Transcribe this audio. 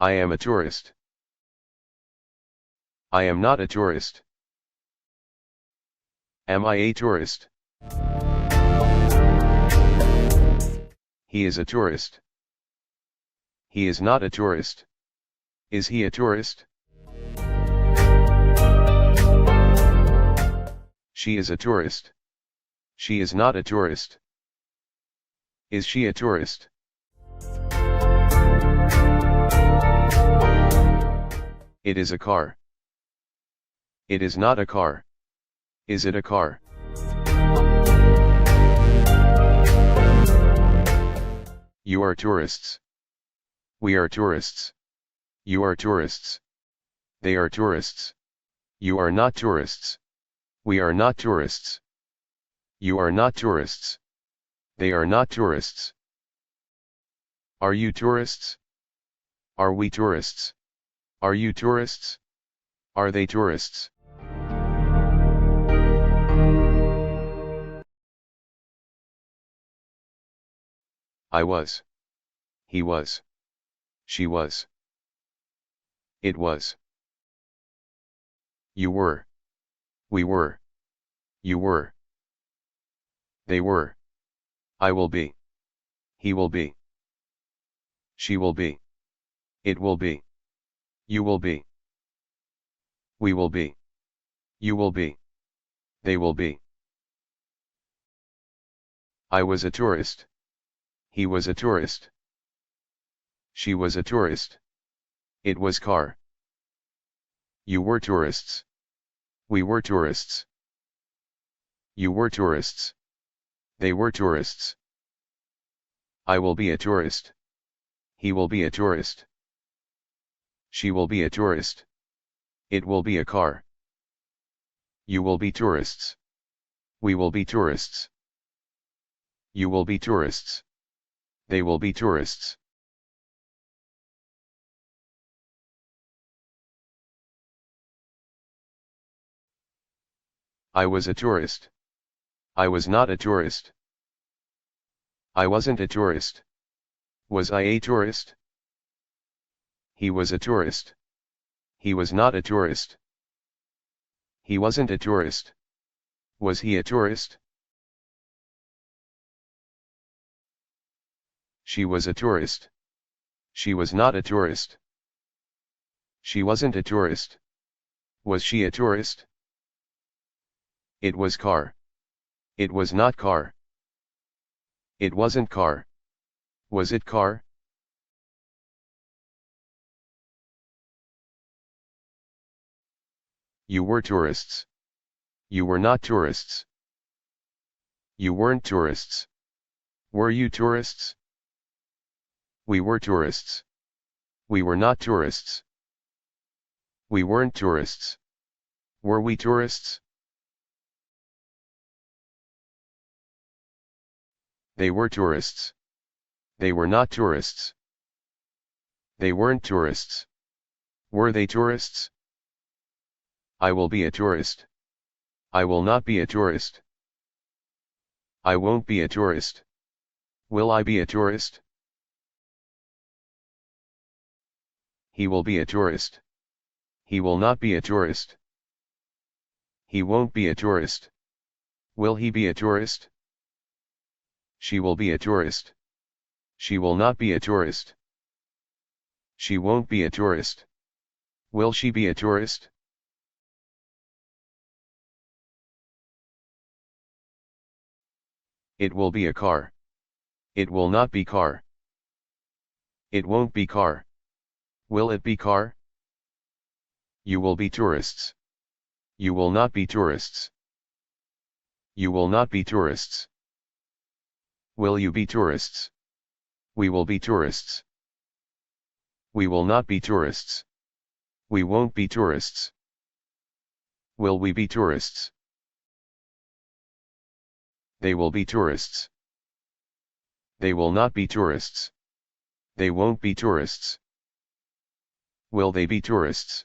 I am a tourist. I am not a tourist. Am I a tourist? He is a tourist. He is not a tourist. Is he a tourist? She is a tourist. She is not a tourist. Is she a tourist? It is a car. It is not a car. Is it a car? You are tourists. We are tourists. You are tourists. They are tourists. You are not tourists. We are not tourists. You are not tourists. They are not tourists. Are you tourists? Are we tourists? Are you tourists? Are they tourists? I was. He was. She was. It was. You were. We were. You were. They were. I will be. He will be. She will be. It will be. You will be. We will be. You will be. They will be. I was a tourist. He was a tourist. She was a tourist. It was car. You were tourists. We were tourists. You were tourists. They were tourists. I will be a tourist. He will be a tourist. She will be a tourist. It will be a car. You will be tourists. We will be tourists. You will be tourists. They will be tourists. I was a tourist. I was not a tourist. I wasn't a tourist. Was I a tourist? He was a tourist. He was not a tourist. He wasn't a tourist. Was he a tourist? She was a tourist. She was not a tourist. She wasn't a tourist. Was she a tourist? It was car. It was not car. It wasn't car. Was it car? You were tourists. You were not tourists. You weren't tourists. Were you tourists? We were tourists. We were not tourists. We weren't tourists. Were we tourists? They were tourists. They were not tourists. They weren't tourists. Were they tourists? I will be a tourist. I will not be a tourist. I won't be a tourist. Will I be a tourist? He will be a tourist. He will not be a tourist. He won't be a tourist. Will he be a tourist? She will be a tourist. She will not be a tourist. She won't be a tourist. Will she be a tourist? It will be a car. It will not be car. It won't be car. Will it be car? You will be tourists. You will not be tourists. You will not be tourists. Will you be tourists? We will be tourists. We will not be tourists. We won't be tourists. Will we be tourists? They will be tourists. They will not be tourists. They won't be tourists. Will they be tourists?